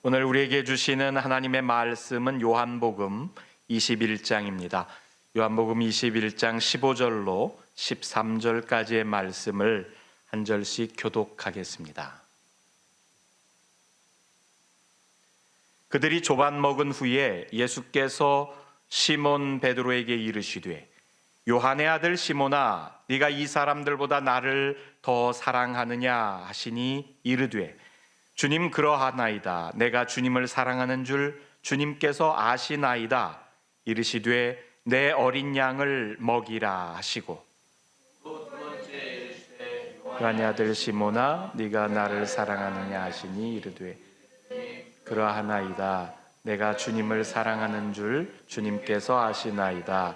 오늘 우리에게 주시는 하나님의 말씀은 요한복음 21장입니다. 요한복음 21장 15절로 13절까지의 말씀을 한 절씩 교독하겠습니다. 그들이 조반 먹은 후에 예수께서 시몬 베드로에게 이르시되 요한의 아들 시몬아 네가 이 사람들보다 나를 더 사랑하느냐 하시니 이르되 주님 그러하나이다. 내가 주님을 사랑하는 줄 주님께서 아시나이다. 이르시되 내 어린 양을 먹이라 하시고 또 두 번째 이르시되 요한의 아들 시몬아 네가 나를 사랑하느냐 하시니 이르되 그러하나이다. 내가 주님을 사랑하는 줄 주님께서 아시나이다.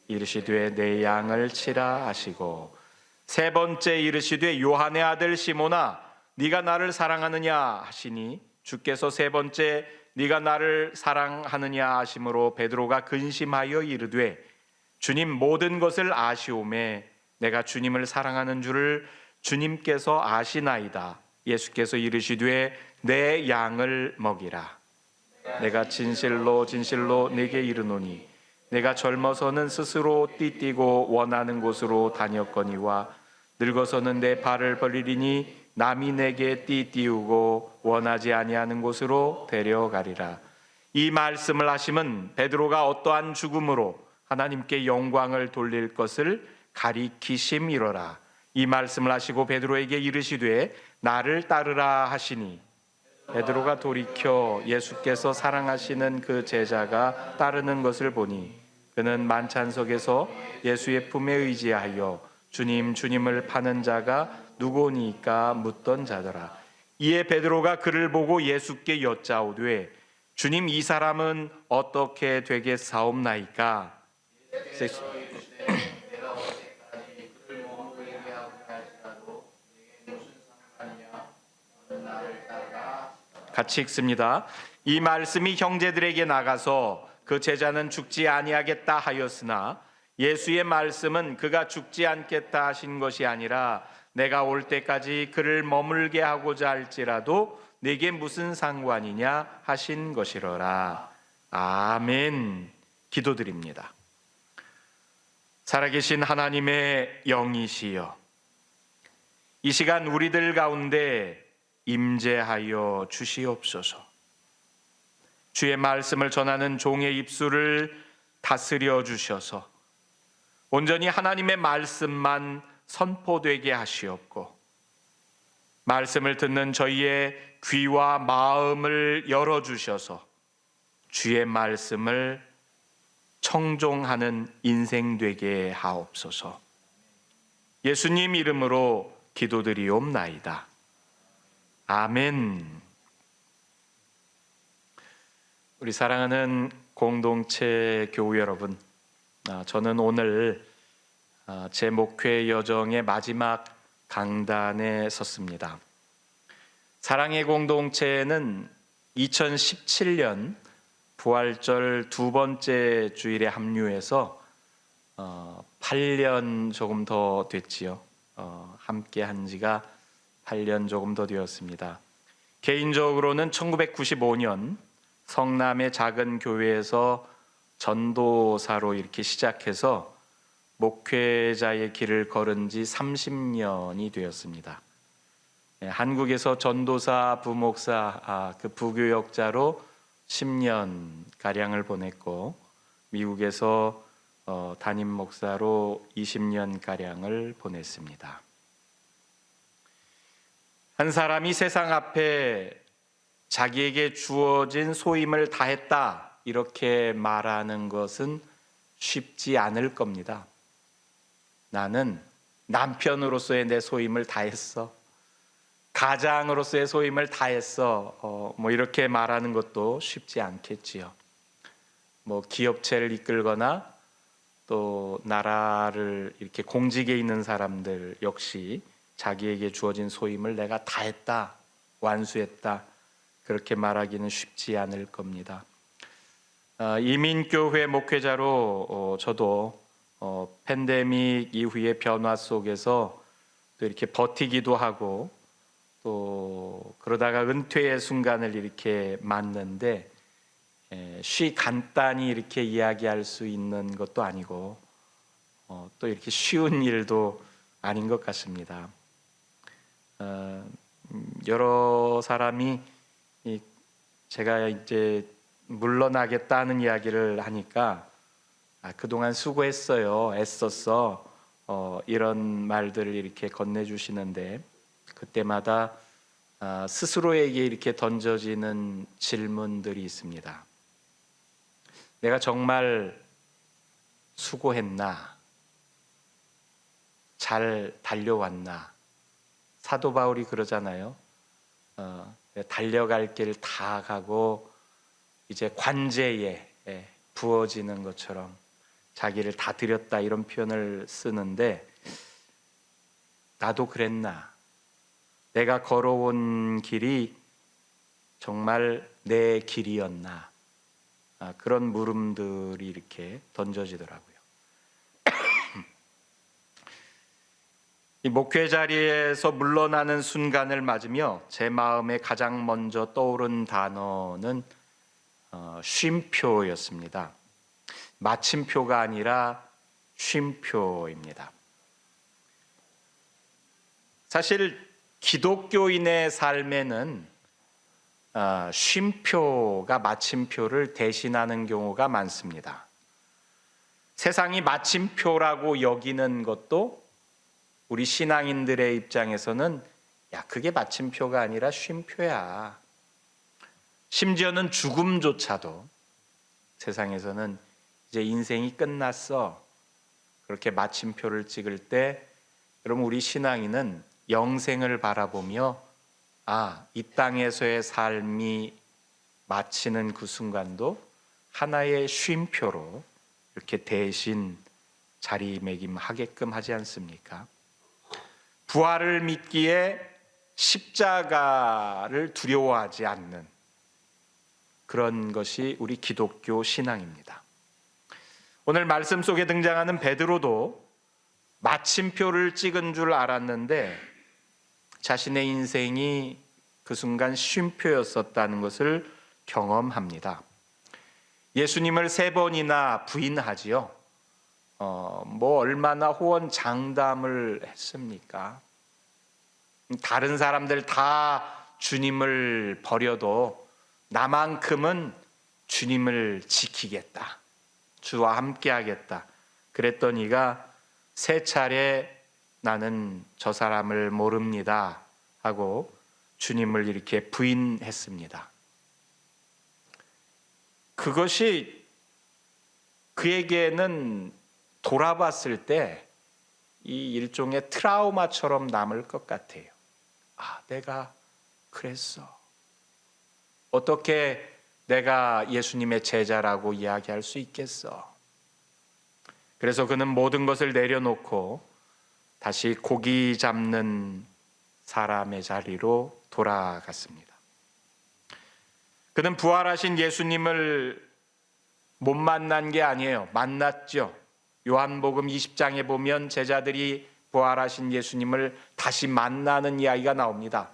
이르시되 내 양을 치라 하시고 세 번째 이르시되 요한의 아들 시몬아 네가 나를 사랑하느냐 하시니 주께서 세 번째 네가 나를 사랑하느냐 하심으로 베드로가 근심하여 이르되 주님 모든 것을 아시오매 내가 주님을 사랑하는 줄을 주님께서 아시나이다. 예수께서 이르시되 내 양을 먹이라. 내가 진실로 진실로 네게 이르노니 내가 젊어서는 스스로 띠뛰고 원하는 곳으로 다녔거니와 늙어서는 내 발을 벌리리니 남이 내게 띠띠우고 원하지 아니하는 곳으로 데려가리라. 이 말씀을 하심은 베드로가 어떠한 죽음으로 하나님께 영광을 돌릴 것을 가리키심이로라. 이 말씀을 하시고 베드로에게 이르시되 나를 따르라 하시니 베드로가 돌이켜 예수께서 사랑하시는 그 제자가 따르는 것을 보니 그는 만찬석에서 예수의 품에 의지하여 주님 주님을 파는 자가 누구니까 묻던 자더라. 이에 베드로가 그를 보고 예수께 여짜오되 주님 이 사람은 어떻게 되겠사옵나이까? 같이 읽습니다. 이 말씀이 형제들에게 나가서 그 제자는 죽지 아니하겠다 하였으나 예수의 말씀은 그가 죽지 않겠다 하신 것이 아니라 내가 올 때까지 그를 머물게 하고자 할지라도 내게 무슨 상관이냐 하신 것이로라. 아멘. 기도드립니다. 살아계신 하나님의 영이시여 이 시간 우리들 가운데 임재하여 주시옵소서. 주의 말씀을 전하는 종의 입술을 다스려 주셔서 온전히 하나님의 말씀만 선포되게 하시옵고 말씀을 듣는 저희의 귀와 마음을 열어주셔서 주의 말씀을 청종하는 인생 되게 하옵소서. 예수님 이름으로 기도드리옵나이다. 아멘. 우리 사랑하는 공동체 교우 여러분, 저는 오늘 제 목회 여정의 마지막 강단에 섰습니다. 사랑의 공동체는 2017년 부활절 두 번째 주일에 합류해서 8년 조금 더 됐지요. 함께 한 지가 8년 조금 더 되었습니다. 개인적으로는 1995년 성남의 작은 교회에서 전도사로 이렇게 시작해서 목회자의 길을 걸은 지 30년이 되었습니다. 한국에서 전도사, 부목사, 그 부교역자로 10년 가량을 보냈고 미국에서 담임 목사로 20년 가량을 보냈습니다. 한 사람이 세상 앞에 자기에게 주어진 소임을 다했다 이렇게 말하는 것은 쉽지 않을 겁니다. 나는 남편으로서의 내 소임을 다했어. 가장으로서의 소임을 다했어. 이렇게 말하는 것도 쉽지 않겠지요. 기업체를 이끌거나 또 나라를 이렇게 공직에 있는 사람들 역시 자기에게 주어진 소임을 내가 다했다, 완수했다 그렇게 말하기는 쉽지 않을 겁니다. 이민교회 목회자로 저도 팬데믹 이후의 변화 속에서 또 이렇게 버티기도 하고 또 그러다가 은퇴의 순간을 이렇게 맞는데 간단히 이렇게 이야기할 수 있는 것도 아니고 또 이렇게 쉬운 일도 아닌 것 같습니다. 여러 사람이 제가 이제 물러나겠다는 이야기를 하니까 그동안 수고했어요, 애썼어, 이런 말들을 이렇게 건네주시는데 그때마다 스스로에게 이렇게 던져지는 질문들이 있습니다. 내가 정말 수고했나? 잘 달려왔나? 사도 바울이 그러잖아요. 달려갈 길 다 가고 이제 관제에 부어지는 것처럼 자기를 다 드렸다, 이런 표현을 쓰는데 나도 그랬나? 내가 걸어온 길이 정말 내 길이었나? 그런 물음들이 이렇게 던져지더라고요. 이 목회 자리에서 물러나는 순간을 맞으며 제 마음에 가장 먼저 떠오른 단어는 쉼표였습니다. 마침표가 아니라 쉼표입니다. 사실 기독교인의 삶에는 쉼표가 마침표를 대신하는 경우가 많습니다. 세상이 마침표라고 여기는 것도 우리 신앙인들의 입장에서는 그게 마침표가 아니라 쉼표야. 심지어는 죽음조차도 세상에서는 이제 인생이 끝났어, 그렇게 마침표를 찍을 때, 여러분 우리 신앙인은 영생을 바라보며 이 땅에서의 삶이 마치는 그 순간도 하나의 쉼표로 이렇게 대신 자리매김하게끔 하지 않습니까? 부활을 믿기에 십자가를 두려워하지 않는 그런 것이 우리 기독교 신앙입니다. 오늘 말씀 속에 등장하는 베드로도 마침표를 찍은 줄 알았는데 자신의 인생이 그 순간 쉼표였었다는 것을 경험합니다. 예수님을 3번이나 부인하지요. 얼마나 호언장담을 했습니까? 다른 사람들 다 주님을 버려도 나만큼은 주님을 지키겠다, 주와 함께하겠다, 그랬던 이가 3차례 나는 저 사람을 모릅니다 하고 주님을 이렇게 부인했습니다. 그것이 그에게는 돌아봤을 때 이 일종의 트라우마처럼 남을 것 같아요. 내가 그랬어. 어떻게 내가 예수님의 제자라고 이야기할 수 있겠어? 그래서 그는 모든 것을 내려놓고 다시 고기 잡는 사람의 자리로 돌아갔습니다. 그는 부활하신 예수님을 못 만난 게 아니에요. 만났죠. 요한복음 20장에 보면 제자들이 부활하신 예수님을 다시 만나는 이야기가 나옵니다.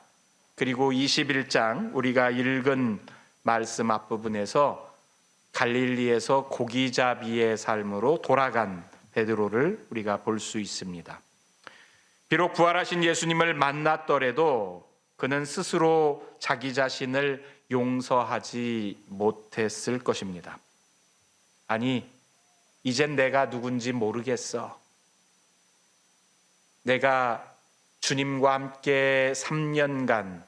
그리고 21장 우리가 읽은 말씀 앞부분에서 갈릴리에서 고기잡이의 삶으로 돌아간 베드로를 우리가 볼 수 있습니다. 비록 부활하신 예수님을 만났더라도 그는 스스로 자기 자신을 용서하지 못했을 것입니다. 이젠 내가 누군지 모르겠어. 내가 주님과 함께 3년간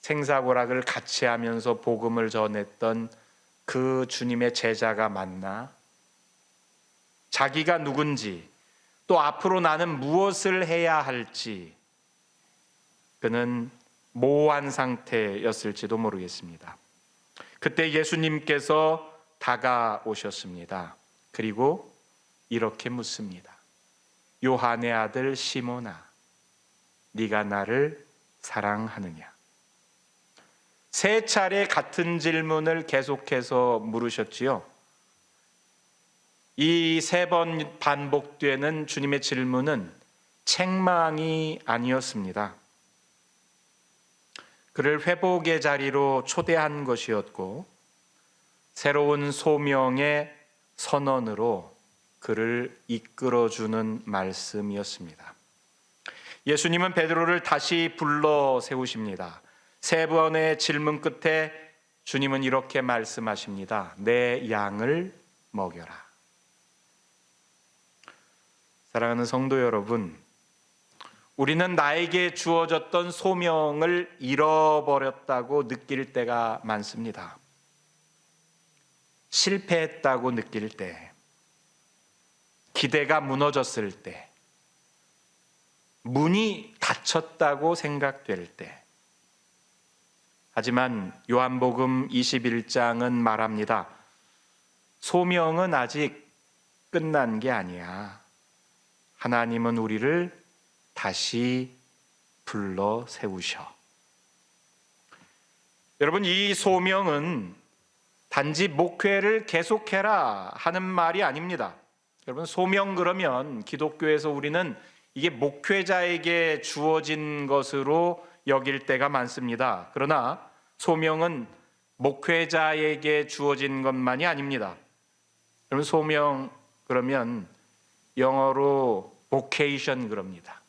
생사고락을 같이 하면서 복음을 전했던 그 주님의 제자가 맞나? 자기가 누군지, 또 앞으로 나는 무엇을 해야 할지 그는 모호한 상태였을지도 모르겠습니다. 그때 예수님께서 다가오셨습니다. 그리고 이렇게 묻습니다. 요한의 아들 시몬아, 네가 나를 사랑하느냐? 3차례 같은 질문을 계속해서 물으셨지요. 이 3번 반복되는 주님의 질문은 책망이 아니었습니다. 그를 회복의 자리로 초대한 것이었고 새로운 소명의 선언으로 그를 이끌어주는 말씀이었습니다. 예수님은 베드로를 다시 불러 세우십니다. 세 번의 질문 끝에 주님은 이렇게 말씀하십니다. 내 양을 먹여라. 사랑하는 성도 여러분, 우리는 나에게 주어졌던 소명을 잃어버렸다고 느낄 때가 많습니다. 실패했다고 느낄 때, 기대가 무너졌을 때, 문이 닫혔다고 생각될 때. 하지만 요한복음 21장은 말합니다. 소명은 아직 끝난 게 아니야. 하나님은 우리를 다시 불러 세우셔. 여러분, 이 소명은 단지 목회를 계속해라 하는 말이 아닙니다. 여러분, 소명 그러면 기독교에서 우리는 이게 목회자에게 주어진 것으로 여길 때가 많습니다. 그러나 소명은 목회자에게 주어진 것만이 아닙니다. 여러분, 소명 그러면 영어로 vocation 그럽니다.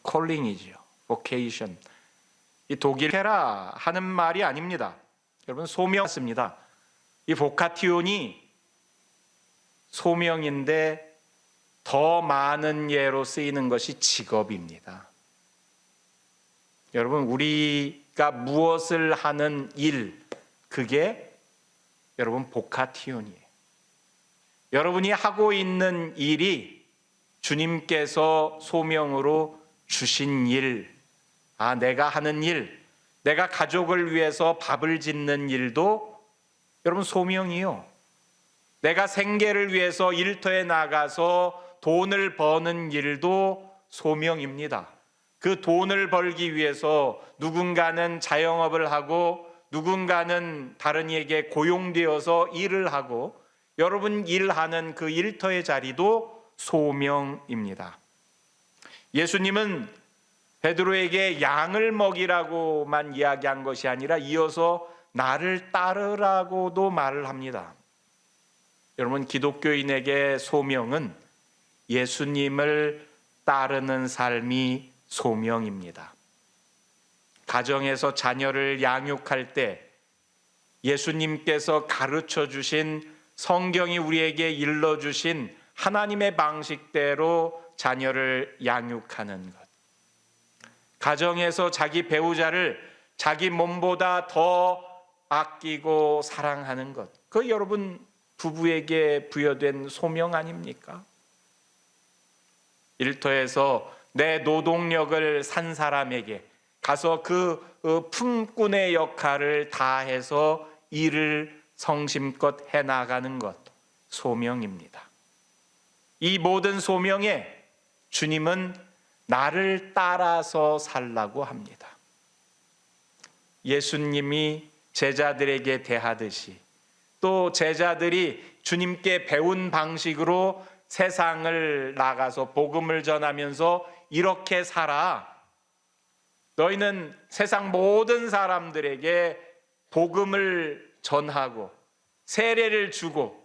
콜링이죠. vocation. 이 독일해라 하는 말이 아닙니다. 여러분, 소명 씁니다. 이 보카티온이 소명인데 더 많은 예로 쓰이는 것이 직업입니다. 여러분, 우리가 무엇을 하는 일, 그게 여러분 보카티온이에요. 여러분이 하고 있는 일이 주님께서 소명으로 주신 일, 내가 하는 일, 내가 가족을 위해서 밥을 짓는 일도 여러분 소명이요. 내가 생계를 위해서 일터에 나가서 돈을 버는 일도 소명입니다. 그 돈을 벌기 위해서 누군가는 자영업을 하고 누군가는 다른 이에게 고용되어서 일을 하고 여러분 일하는 그 일터의 자리도 소명입니다. 예수님은 베드로에게 양을 먹이라고만 이야기한 것이 아니라 이어서 나를 따르라고도 말을 합니다. 여러분, 기독교인에게 소명은 예수님을 따르는 삶이 소명입니다. 가정에서 자녀를 양육할 때 예수님께서 가르쳐 주신, 성경이 우리에게 일러주신 하나님의 방식대로 자녀를 양육하는 것. 가정에서 자기 배우자를 자기 몸보다 더 아끼고 사랑하는 것. 그 여러분 부부에게 부여된 소명 아닙니까? 일터에서 내 노동력을 산 사람에게 가서 그 품꾼의 역할을 다해서 일을 성심껏 해나가는 것, 소명입니다. 이 모든 소명에 주님은 나를 따라서 살라고 합니다. 예수님이 제자들에게 대하듯이 또 제자들이 주님께 배운 방식으로 세상을 나가서 복음을 전하면서 이렇게 살아. 너희는 세상 모든 사람들에게 복음을 전하고 세례를 주고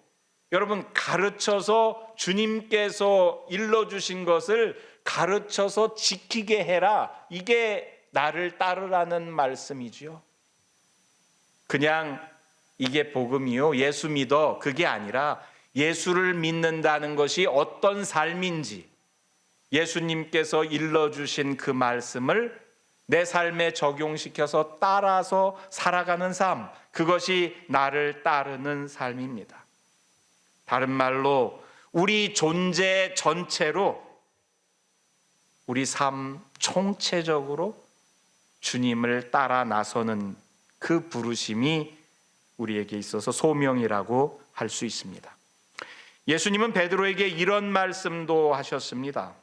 여러분 가르쳐서 주님께서 일러주신 것을 가르쳐서 지키게 해라. 이게 나를 따르라는 말씀이지요. 그냥 이게 복음이요, 예수 믿어, 그게 아니라 예수를 믿는다는 것이 어떤 삶인지 예수님께서 일러주신 그 말씀을 내 삶에 적용시켜서 따라서 살아가는 삶, 그것이 나를 따르는 삶입니다. 다른 말로 우리 존재 전체로 우리 삶 총체적으로 주님을 따라 나서는 그 부르심이 우리에게 있어서 소명이라고 할 수 있습니다. 예수님은 베드로에게 이런 말씀도 하셨습니다.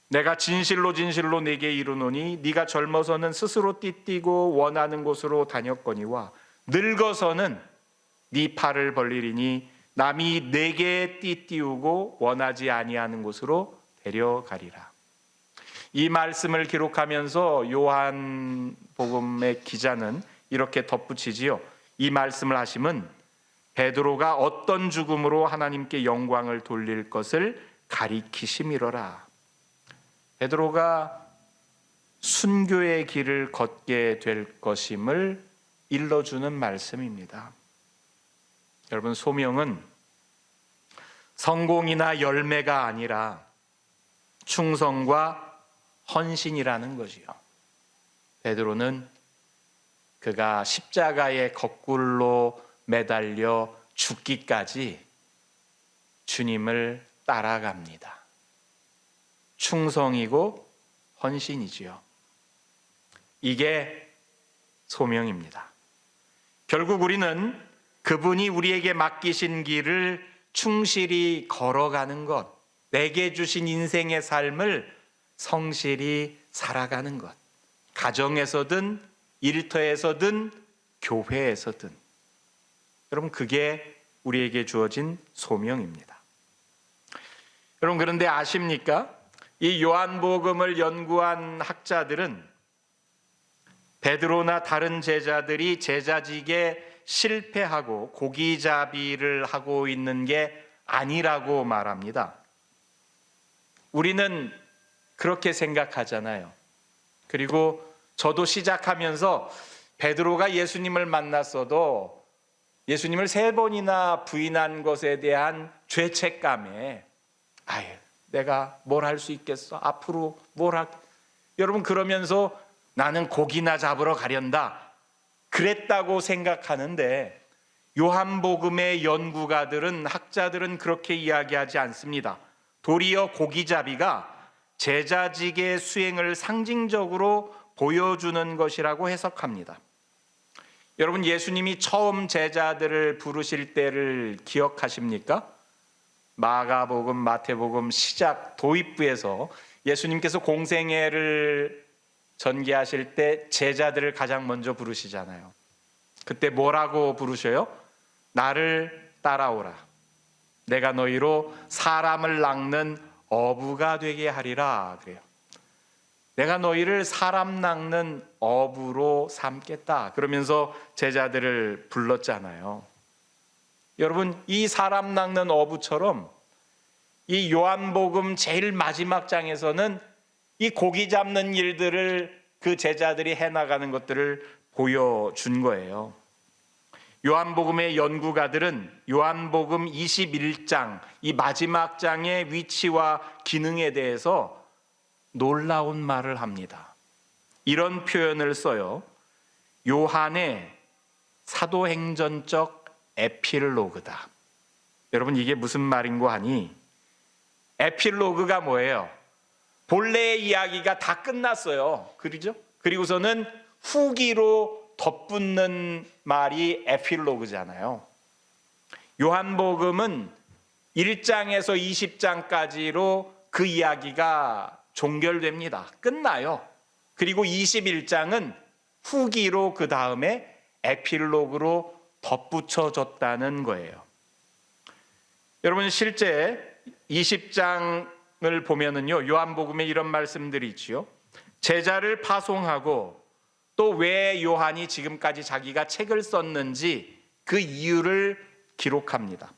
내가 진실로 진실로 네게 이르노니 네가 젊어서는 스스로 띠띠고 원하는 곳으로 다녔거니와 늙어서는 네 팔을 벌리리니 남이 네게 띠띠우고 원하지 아니하는 곳으로 데려가리라. 이 말씀을 기록하면서 요한복음의 기자는 이렇게 덧붙이지요. 이 말씀을 하심은 베드로가 어떤 죽음으로 하나님께 영광을 돌릴 것을 가리키심이로라. 베드로가 순교의 길을 걷게 될 것임을 일러주는 말씀입니다. 여러분, 소명은 성공이나 열매가 아니라 충성과 헌신이라는 거지요. 베드로는 그가 십자가에 거꾸로 매달려 죽기까지 주님을 따라갑니다. 충성이고 헌신이지요. 이게 소명입니다. 결국 우리는 그분이 우리에게 맡기신 길을 충실히 걸어가는 것, 내게 주신 인생의 삶을 성실히 살아가는 것, 가정에서든 일터에서든 교회에서든, 여러분, 그게 우리에게 주어진 소명입니다. 여러분, 그런데 아십니까? 이 요한복음을 연구한 학자들은 베드로나 다른 제자들이 제자직에 실패하고 고기잡이를 하고 있는 게 아니라고 말합니다. 우리는 그렇게 생각하잖아요. 그리고 저도 시작하면서 베드로가 예수님을 만났어도 예수님을 3번이나 부인한 것에 대한 죄책감에 내가 뭘 할 수 있겠어? 앞으로 여러분, 그러면서 나는 고기나 잡으러 가련다, 그랬다고 생각하는데 요한복음의 연구가들은, 학자들은 그렇게 이야기하지 않습니다. 도리어 고기잡이가 제자직의 수행을 상징적으로 보여주는 것이라고 해석합니다. 여러분, 예수님이 처음 제자들을 부르실 때를 기억하십니까? 마가복음, 마태복음 시작 도입부에서 예수님께서 공생애를 전개하실 때 제자들을 가장 먼저 부르시잖아요. 그때 뭐라고 부르셔요? 나를 따라오라. 내가 너희로 사람을 낚는 어부가 되게 하리라 그래요. 내가 너희를 사람 낚는 어부로 삼겠다. 그러면서 제자들을 불렀잖아요. 여러분, 이 사람 낚는 어부처럼 이 요한복음 제일 마지막 장에서는 이 고기 잡는 일들을 그 제자들이 해나가는 것들을 보여준 거예요. 요한복음의 연구가들은 요한복음 21장, 이 마지막 장의 위치와 기능에 대해서 놀라운 말을 합니다. 이런 표현을 써요. 요한의 사도행전적 에필로그다. 여러분, 이게 무슨 말인고 하니, 에필로그가 뭐예요? 본래의 이야기가 다 끝났어요. 그러죠? 그리고서는 후기로 덧붙는 말이 에필로그잖아요. 요한복음은 1장에서 20장까지로 그 이야기가 종결됩니다. 끝나요. 그리고 21장은 후기로 그 다음에 에필로그로 덧붙여졌다는 거예요. 여러분, 실제 20장을 보면은요, 요한복음에 이런 말씀들이 있지요. 제자를 파송하고 또 왜 요한이 지금까지 자기가 책을 썼는지 그 이유를 기록합니다.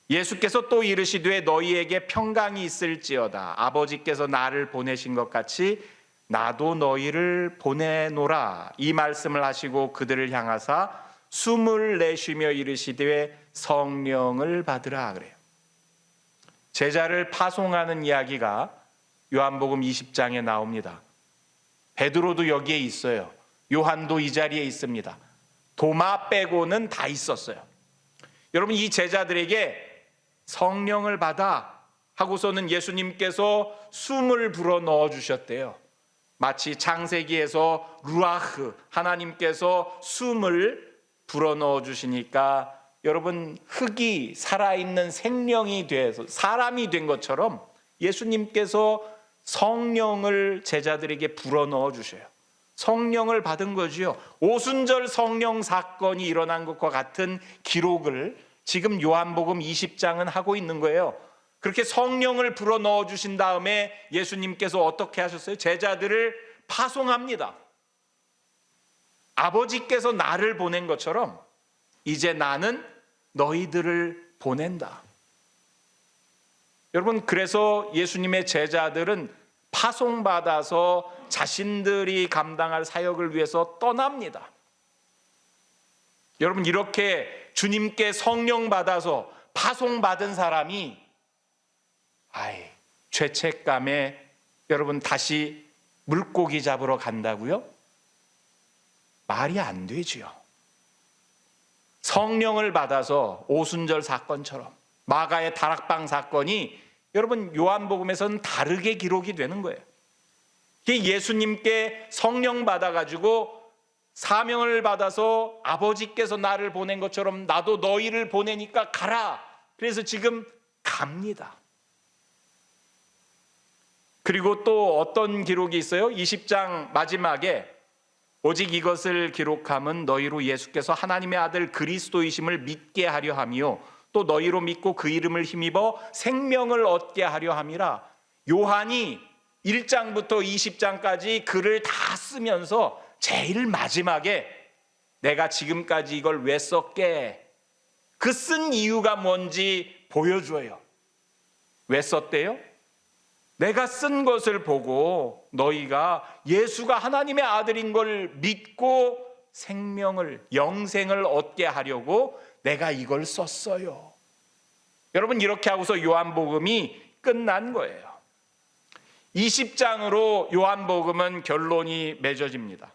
예수께서 또 이르시되 너희에게 평강이 있을지어다. 아버지께서 나를 보내신 것 같이 나도 너희를 보내노라. 이 말씀을 하시고 그들을 향하사 숨을 내쉬며 이르시되 성령을 받으라 그래요. 제자를 파송하는 이야기가 요한복음 20장에 나옵니다. 베드로도 여기에 있어요. 요한도 이 자리에 있습니다. 도마 빼고는 다 있었어요. 여러분, 이 제자들에게 성령을 받아 하고서는 예수님께서 숨을 불어 넣어 주셨대요. 마치 창세기에서 루아흐, 하나님께서 숨을 불어 넣어 주시니까 여러분, 흙이 살아있는 생명이 돼서 사람이 된 것처럼 예수님께서 성령을 제자들에게 불어넣어 주셔요. 성령을 받은 거지요. 오순절 성령 사건이 일어난 것과 같은 기록을 지금 요한복음 20장은 하고 있는 거예요. 그렇게 성령을 불어 넣어 주신 다음에 예수님께서 어떻게 하셨어요? 제자들을 파송합니다. 아버지께서 나를 보낸 것처럼 이제 나는 너희들을 보낸다. 여러분, 그래서 예수님의 제자들은 파송받아서 자신들이 감당할 사역을 위해서 떠납니다. 여러분, 이렇게 주님께 성령 받아서 파송받은 사람이 죄책감에 여러분 다시 물고기 잡으러 간다고요? 말이 안 되지요. 성령을 받아서 오순절 사건처럼, 마가의 다락방 사건이 여러분 요한복음에서는 다르게 기록이 되는 거예요. 예수님께 성령 받아가지고 사명을 받아서 아버지께서 나를 보낸 것처럼 나도 너희를 보내니까 가라. 그래서 지금 갑니다. 그리고 또 어떤 기록이 있어요? 20장 마지막에 오직 이것을 기록함은 너희로 예수께서 하나님의 아들 그리스도이심을 믿게 하려 함이요 또 너희로 믿고 그 이름을 힘입어 생명을 얻게 하려 함이라. 요한이 1장부터 20장까지 글을 다 쓰면서 제일 마지막에 내가 지금까지 이걸 왜 썼게? 그 쓴 이유가 뭔지 보여줘요. 왜 썼대요? 내가 쓴 것을 보고 너희가 예수가 하나님의 아들인 걸 믿고 생명을, 영생을 얻게 하려고 내가 이걸 썼어요. 여러분, 이렇게 하고서 요한복음이 끝난 거예요. 20장으로 요한복음은 결론이 맺어집니다.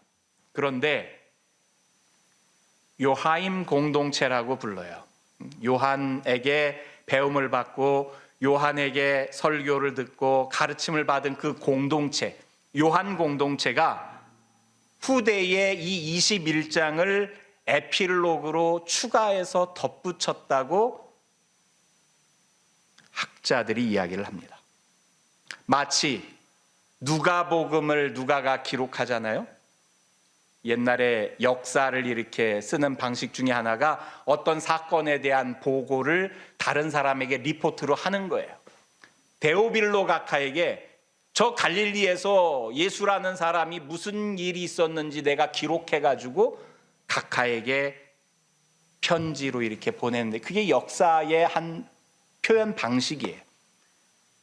그런데 요하임 공동체라고 불러요. 요한에게 배움을 받고 요한에게 설교를 듣고 가르침을 받은 그 공동체, 요한 공동체가 후대에 이 21장을 에필로그로 추가해서 덧붙였다고 학자들이 이야기를 합니다. 마치 누가복음을 누가가 기록하잖아요. 옛날에 역사를 이렇게 쓰는 방식 중에 하나가 어떤 사건에 대한 보고를 다른 사람에게 리포트로 하는 거예요. 데오빌로 각하에게 저 갈릴리에서 예수라는 사람이 무슨 일이 있었는지 내가 기록해가지고 각하에게 편지로 이렇게 보냈는데 그게 역사의 한 표현 방식이에요.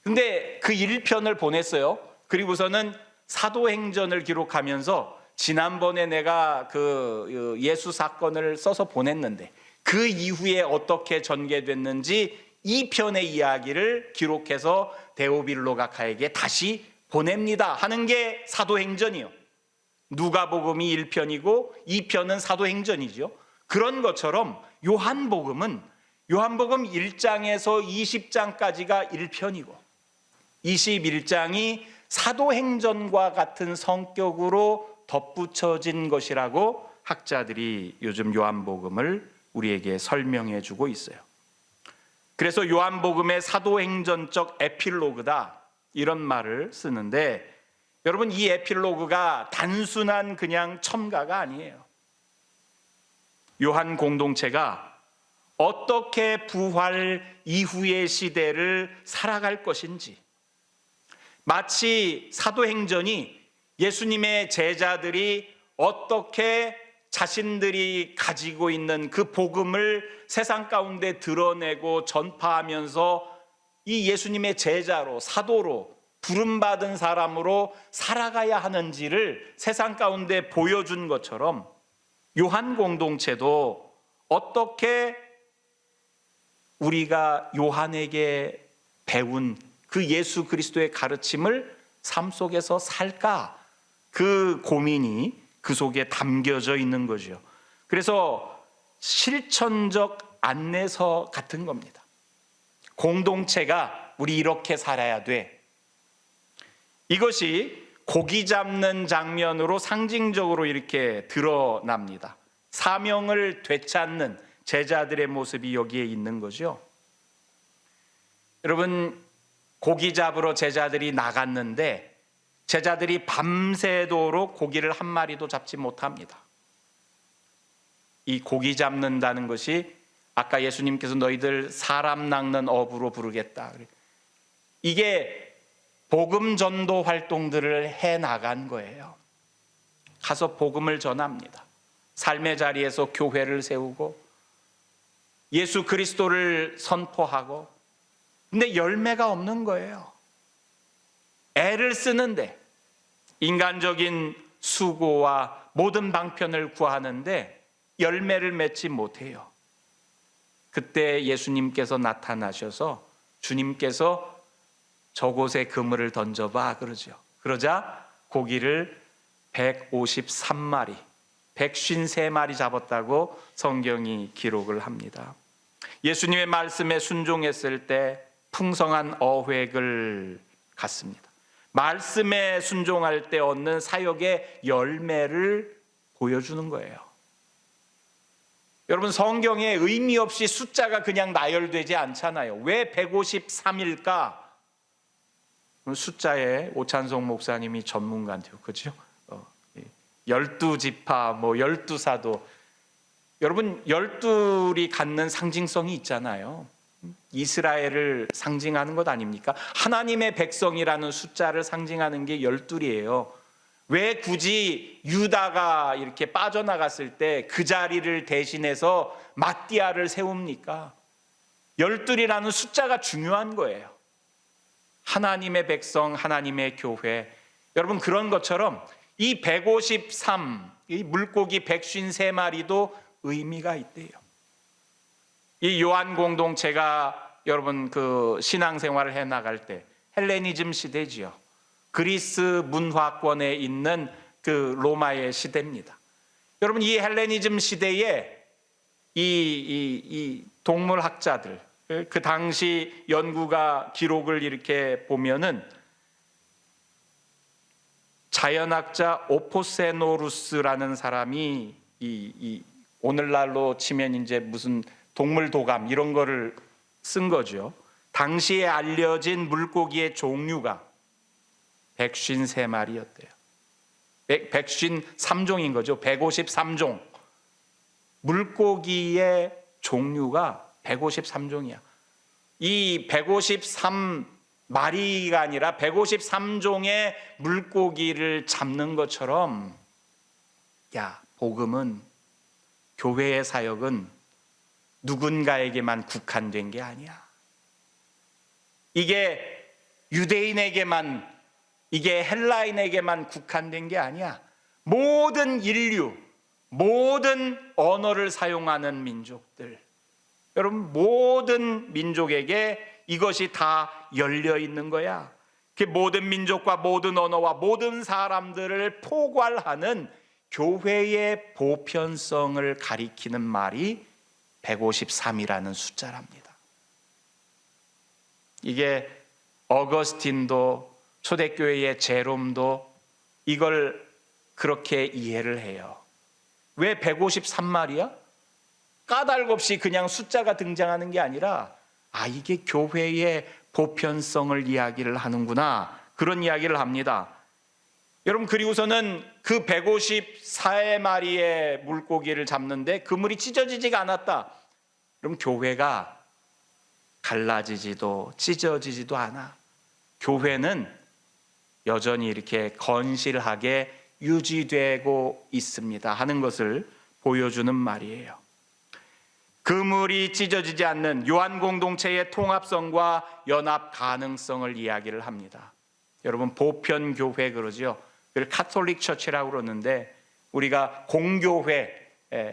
근데 그 1편을 보냈어요. 그리고서는 사도행전을 기록하면서 지난번에 내가 그 예수 사건을 써서 보냈는데 그 이후에 어떻게 전개됐는지 2편의 이야기를 기록해서 데오빌로 각하에게 다시 보냅니다 하는 게 사도행전이요. 누가복음이 1편이고 2편은 사도행전이죠. 그런 것처럼 요한복음 1장에서 20장까지가 1편이고 21장이 사도행전과 같은 성격으로 덧붙여진 것이라고 학자들이 요즘 요한복음을 우리에게 설명해 주고 있어요. 그래서 요한복음의 사도행전적 에필로그다 이런 말을 쓰는데 여러분, 이 에필로그가 단순한 그냥 첨가가 아니에요. 요한 공동체가 어떻게 부활 이후의 시대를 살아갈 것인지, 마치 사도행전이 예수님의 제자들이 어떻게 자신들이 가지고 있는 그 복음을 세상 가운데 드러내고 전파하면서 이 예수님의 제자로, 사도로, 부름받은 사람으로 살아가야 하는지를 세상 가운데 보여준 것처럼 요한 공동체도 어떻게 우리가 요한에게 배운 그 예수 그리스도의 가르침을 삶 속에서 살까? 그 고민이 그 속에 담겨져 있는 거죠. 그래서 실천적 안내서 같은 겁니다. 공동체가 우리 이렇게 살아야 돼. 이것이 고기 잡는 장면으로 상징적으로 이렇게 드러납니다. 사명을 되찾는 제자들의 모습이 여기에 있는 거죠. 여러분, 고기 잡으러 제자들이 나갔는데 제자들이 밤새도록 고기를 한 마리도 잡지 못합니다. 이 고기 잡는다는 것이 아까 예수님께서 너희들 사람 낚는 어부로 부르겠다. 이게 복음 전도 활동들을 해 나간 거예요. 가서 복음을 전합니다. 삶의 자리에서 교회를 세우고 예수 그리스도를 선포하고, 근데 열매가 없는 거예요. 애를 쓰는데, 인간적인 수고와 모든 방편을 구하는데 열매를 맺지 못해요. 그때 예수님께서 나타나셔서 주님께서 저곳에 그물을 던져봐 그러죠. 그러자 고기를 153마리, 153마리 잡았다고 성경이 기록을 합니다. 예수님의 말씀에 순종했을 때 풍성한 어획을 갖습니다. 말씀에 순종할 때 얻는 사역의 열매를 보여주는 거예요. 여러분, 성경에 의미 없이 숫자가 그냥 나열되지 않잖아요. 왜 153일까? 숫자에 오찬송 목사님이 전문가인데요, 그렇죠? 12지파, 12사도. 여러분, 12이 갖는 상징성이 있잖아요. 이스라엘을 상징하는 것 아닙니까? 하나님의 백성이라는 숫자를 상징하는 게 12이에요. 왜 굳이 유다가 이렇게 빠져나갔을 때 그 자리를 대신해서 마띠아를 세웁니까? 12이라는 숫자가 중요한 거예요. 하나님의 백성, 하나님의 교회. 여러분, 그런 것처럼 이 153, 이 물고기 153마리도 의미가 있대요. 이 요한 공동체가 여러분 그 신앙생활을 해 나갈 때 헬레니즘 시대지요. 그리스 문화권에 있는 그 로마의 시대입니다. 여러분, 이 헬레니즘 시대에 이 동물학자들, 그 당시 연구가 기록을 이렇게 보면은 자연학자 오포세노루스라는 사람이 이 오늘날로 치면 이제 무슨 동물 도감 이런 거를 쓴 거죠. 당시에 알려진 물고기의 종류가 153마리였대요. 153종인 거죠. 153종. 물고기의 종류가 153종이야. 이 153마리가 아니라 153종의 물고기를 잡는 것처럼, 야, 복음은, 교회의 사역은 누군가에게만 국한된 게 아니야. 이게 유대인에게만, 이게 헬라인에게만 국한된 게 아니야. 모든 인류, 모든 언어를 사용하는 민족들, 여러분, 모든 민족에게 이것이 다 열려 있는 거야. 그 모든 민족과 모든 언어와 모든 사람들을 포괄하는 교회의 보편성을 가리키는 말이 153이라는 숫자랍니다. 이게 어거스틴도 초대교회의 제롬도 이걸 그렇게 이해를 해요. 왜 153마리야? 까닭 없이 그냥 숫자가 등장하는 게 아니라, 아, 이게 교회의 보편성을 이야기를 하는구나, 그런 이야기를 합니다. 여러분, 그리고서는 그 154마리의 물고기를 잡는데 그물이 찢어지지가 않았다. 그럼 교회가 갈라지지도 찢어지지도 않아. 교회는 여전히 이렇게 건실하게 유지되고 있습니다 하는 것을 보여주는 말이에요. 그물이 찢어지지 않는 요한 공동체의 통합성과 연합 가능성을 이야기를 합니다. 여러분, 보편 교회 그러죠. 그걸 카톨릭 처치라고 그러는데, 우리가 공교회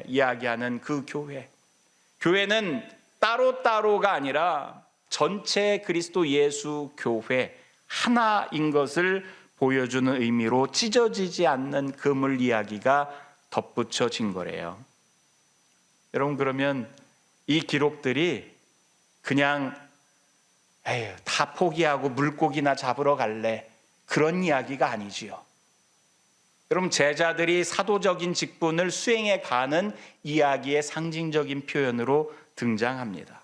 이야기하는 그 교회. 교회는 따로따로가 아니라 전체 그리스도 예수 교회 하나인 것을 보여주는 의미로 찢어지지 않는 그물 이야기가 덧붙여진 거래요. 여러분, 그러면 이 기록들이 그냥 에휴, 다 포기하고 물고기나 잡으러 갈래, 그런 이야기가 아니지요. 여러분, 제자들이 사도적인 직분을 수행해 가는 이야기의 상징적인 표현으로 등장합니다.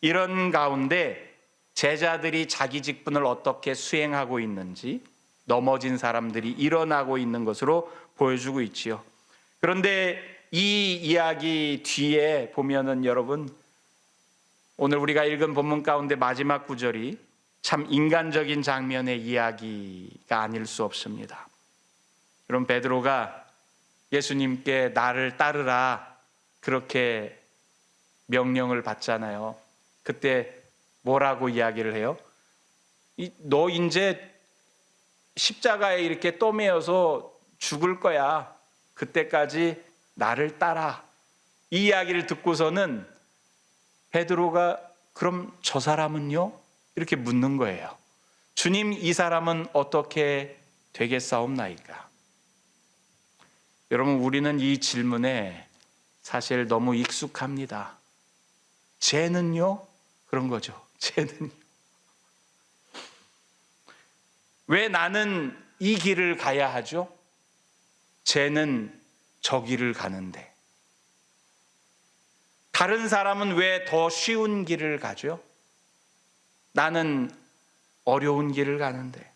이런 가운데 제자들이 자기 직분을 어떻게 수행하고 있는지, 넘어진 사람들이 일어나고 있는 것으로 보여주고 있지요. 그런데 이 이야기 뒤에 보면은 여러분, 오늘 우리가 읽은 본문 가운데 마지막 구절이 참 인간적인 장면의 이야기가 아닐 수 없습니다. 여러분, 베드로가 예수님께 나를 따르라 그렇게 명령을 받잖아요. 그때 뭐라고 이야기를 해요? 너 이제 십자가에 이렇게 떠매여서 죽을 거야. 그때까지 나를 따라. 이 이야기를 듣고서는 베드로가 그럼 저 사람은요? 이렇게 묻는 거예요. 주님, 이 사람은 어떻게 되겠사옵나이까? 여러분, 우리는 이 질문에 사실 너무 익숙합니다. 쟤는요? 그런 거죠. 쟤는요? 왜 나는 이 길을 가야 하죠? 쟤는 저 길을 가는데. 다른 사람은 왜 더 쉬운 길을 가죠? 나는 어려운 길을 가는데.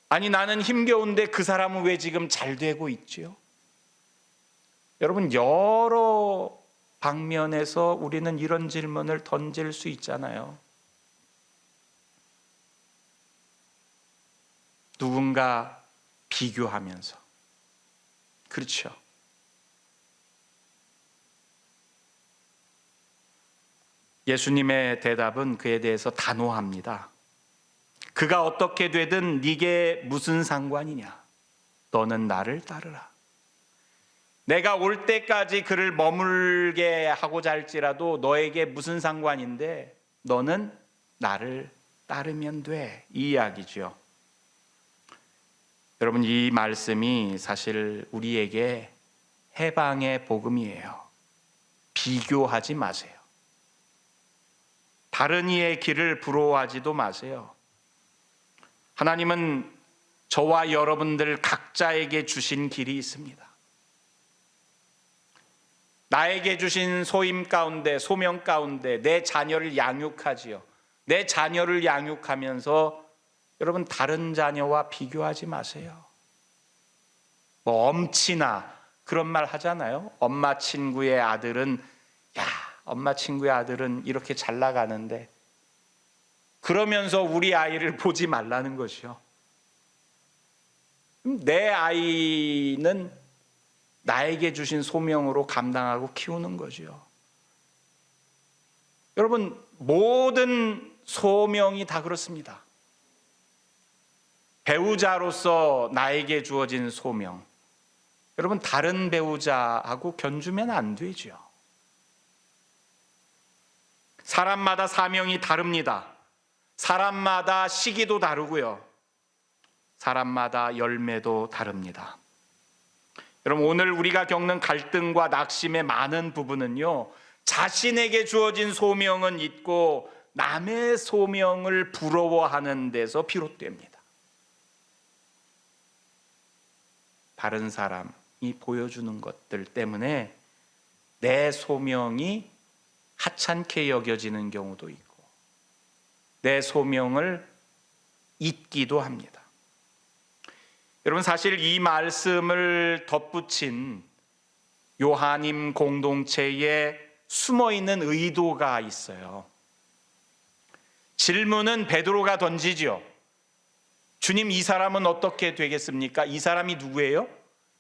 아니, 나는 힘겨운데 그 사람은 왜 지금 잘 되고 있지요? 여러분, 여러 방면에서 우리는 이런 질문을 던질 수 있잖아요. 누군가 비교하면서. 그렇죠. 예수님의 대답은 그에 대해서 단호합니다. 그가 어떻게 되든 네게 무슨 상관이냐? 너는 나를 따르라. 내가 올 때까지 그를 머물게 하고자 할지라도 너에게 무슨 상관인데 너는 나를 따르면 돼. 이 이야기죠. 여러분, 이 말씀이 사실 우리에게 해방의 복음이에요. 비교하지 마세요. 다른 이의 길을 부러워하지도 마세요. 하나님은 저와 여러분들 각자에게 주신 길이 있습니다. 나에게 주신 소임 가운데, 소명 가운데 내 자녀를 양육하지요. 내 자녀를 양육하면서 여러분, 다른 자녀와 비교하지 마세요. 뭐 엄친아 그런 말 하잖아요. 엄마 친구의 아들은 엄마 친구의 아들은 이렇게 잘 나가는데, 그러면서 우리 아이를 보지 말라는 것이요. 내 아이는 나에게 주신 소명으로 감당하고 키우는 거죠. 여러분, 모든 소명이 다 그렇습니다. 배우자로서 나에게 주어진 소명, 여러분, 다른 배우자하고 견주면 안 되죠. 사람마다 사명이 다릅니다. 사람마다 시기도 다르고요. 사람마다 열매도 다릅니다. 여러분, 오늘 우리가 겪는 갈등과 낙심의 많은 부분은요, 자신에게 주어진 소명은 있고 남의 소명을 부러워하는 데서 비롯됩니다. 다른 사람이 보여주는 것들 때문에 내 소명이 하찮게 여겨지는 경우도 있고 내 소명을 잊기도 합니다. 여러분, 사실 이 말씀을 덧붙인 요한임 공동체에 숨어있는 의도가 있어요. 질문은 베드로가 던지죠. 주님, 이 사람은 어떻게 되겠습니까? 이 사람이 누구예요?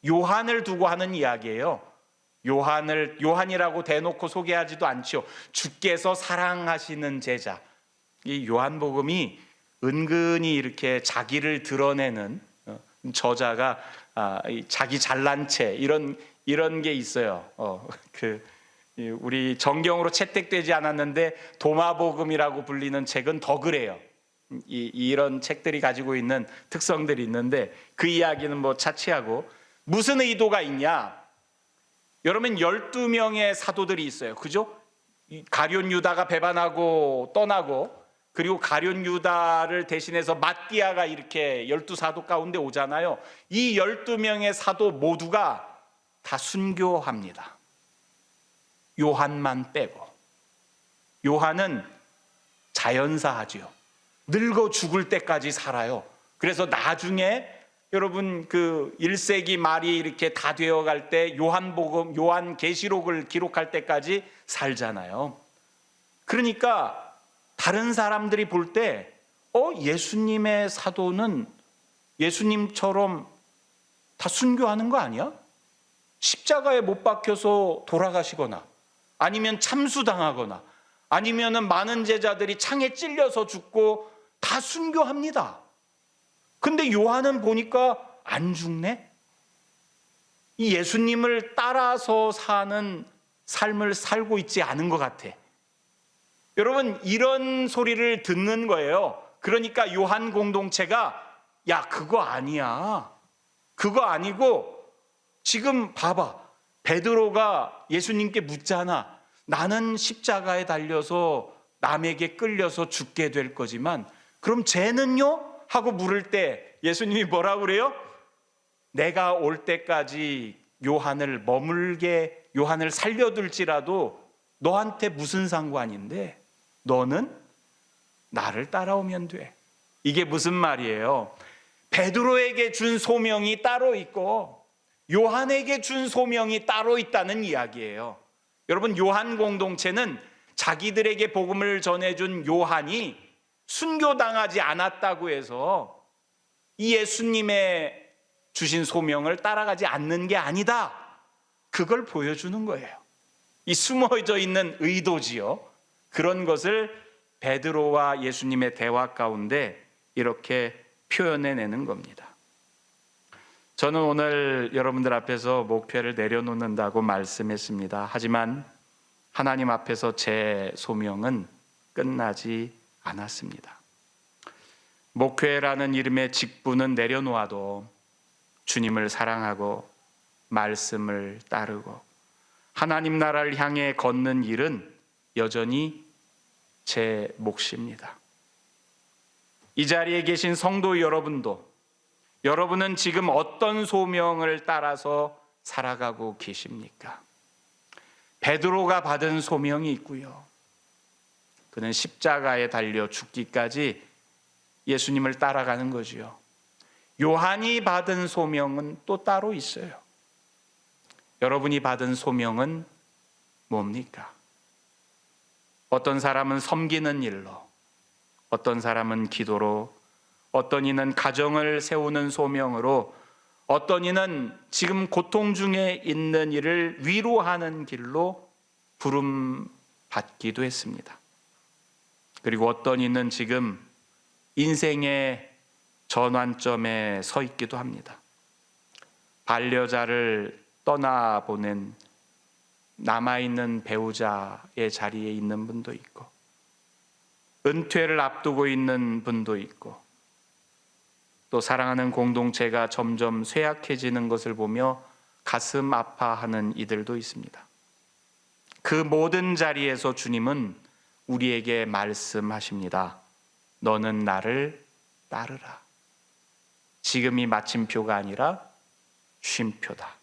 요한을 두고 하는 이야기예요. 요한이라고 대놓고 소개하지도 않죠. 주께서 사랑하시는 제자. 이 요한복음이 은근히 이렇게 자기를 드러내는 저자가 자기 잘난 체 이런 게 있어요. 우리 정경으로 채택되지 않았는데 도마복음이라고 불리는 책은 더 그래요. 이런 책들이 가지고 있는 특성들이 있는데 그 이야기는 뭐 차치하고, 무슨 의도가 있냐? 여러분, 12명의 사도들이 있어요. 그죠? 가룟 유다가 배반하고 떠나고, 그리고 가룟 유다를 대신해서 마띠아가 이렇게 12사도 가운데 오잖아요. 이 12명의 사도 모두가 다 순교합니다. 요한만 빼고. 요한은 자연사하지요. 늙어 죽을 때까지 살아요. 그래서 나중에 여러분, 그 1세기 말이 이렇게 다 되어갈 때 요한복음, 요한계시록을 기록할 때까지 살잖아요. 그러니까 다른 사람들이 볼 때 예수님의 사도는 예수님처럼 다 순교하는 거 아니야? 십자가에 못 박혀서 돌아가시거나 아니면 참수당하거나 아니면은 많은 제자들이 창에 찔려서 죽고 다 순교합니다. 근데 요한은 보니까 안 죽네? 이 예수님을 따라서 사는 삶을 살고 있지 않은 것 같아. 여러분, 이런 소리를 듣는 거예요. 그러니까 요한 공동체가 야, 그거 아니야. 그거 아니고 지금 봐봐. 베드로가 예수님께 묻잖아. 나는 십자가에 달려서 남에게 끌려서 죽게 될 거지만 그럼 쟤는요? 하고 물을 때 예수님이 뭐라고 그래요? 내가 올 때까지 요한을 살려둘지라도 너한테 무슨 상관인데 너는 나를 따라오면 돼. 이게 무슨 말이에요? 베드로에게 준 소명이 따로 있고 요한에게 준 소명이 따로 있다는 이야기예요. 여러분, 요한 공동체는 자기들에게 복음을 전해준 요한이 순교당하지 않았다고 해서 이 예수님의 주신 소명을 따라가지 않는 게 아니다. 그걸 보여주는 거예요. 이 숨어져 있는 의도지요. 그런 것을 베드로와 예수님의 대화 가운데 이렇게 표현해내는 겁니다. 저는 오늘 여러분들 앞에서 목회를 내려놓는다고 말씀했습니다. 하지만 하나님 앞에서 제 소명은 끝나지 않았습니다. 목회라는 이름의 직분은 내려놓아도 주님을 사랑하고 말씀을 따르고 하나님 나라를 향해 걷는 일은 여전히 제 몫입니다. 이 자리에 계신 성도 여러분도 여러분은 지금 어떤 소명을 따라서 살아가고 계십니까? 베드로가 받은 소명이 있고요. 그는 십자가에 달려 죽기까지 예수님을 따라가는 거지요. 요한이 받은 소명은 또 따로 있어요. 여러분이 받은 소명은 뭡니까? 어떤 사람은 섬기는 일로, 어떤 사람은 기도로, 어떤 이는 가정을 세우는 소명으로, 어떤 이는 지금 고통 중에 있는 이를 위로하는 길로 부름 받기도 했습니다. 그리고 어떤 이는 지금 인생의 전환점에 서 있기도 합니다. 반려자를 떠나보낸 남아있는 배우자의 자리에 있는 분도 있고, 은퇴를 앞두고 있는 분도 있고, 또 사랑하는 공동체가 점점 쇠약해지는 것을 보며 가슴 아파하는 이들도 있습니다. 그 모든 자리에서 주님은 우리에게 말씀하십니다. 너는 나를 따르라. 지금이 마침표가 아니라 쉼표다.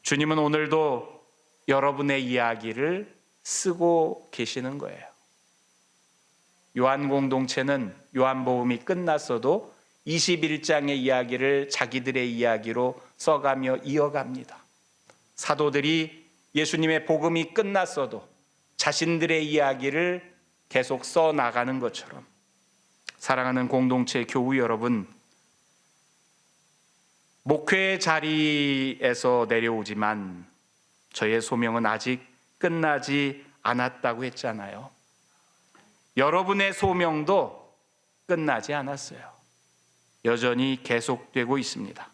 주님은 오늘도 여러분의 이야기를 쓰고 계시는 거예요. 요한 공동체는 요한복음이 끝났어도 21장의 이야기를 자기들의 이야기로 써가며 이어갑니다. 사도들이 예수님의 복음이 끝났어도 자신들의 이야기를 계속 써나가는 것처럼 사랑하는 공동체 교우 여러분, 목회의 자리에서 내려오지만 저의 소명은 아직 끝나지 않았다고 했잖아요. 여러분의 소명도 끝나지 않았어요. 여전히 계속되고 있습니다.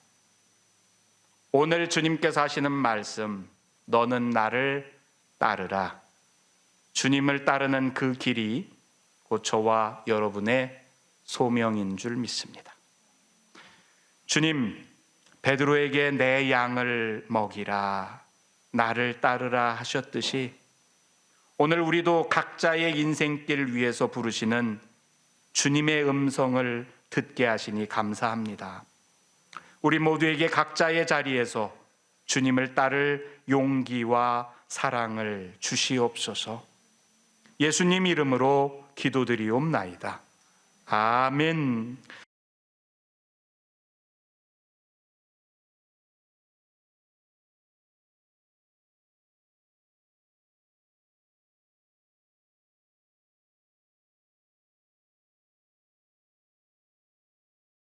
오늘 주님께서 하시는 말씀, 너는 나를 따르라. 주님을 따르는 그 길이 곧 저와 여러분의 소명인 줄 믿습니다. 주님, 베드로에게 내 양을 먹이라, 나를 따르라 하셨듯이 오늘 우리도 각자의 인생길 위에서 부르시는 주님의 음성을 듣게 하시니 감사합니다. 우리 모두에게 각자의 자리에서 주님을 따를 용기와 사랑을 주시옵소서. 예수님 이름으로 기도드리옵나이다. 아멘.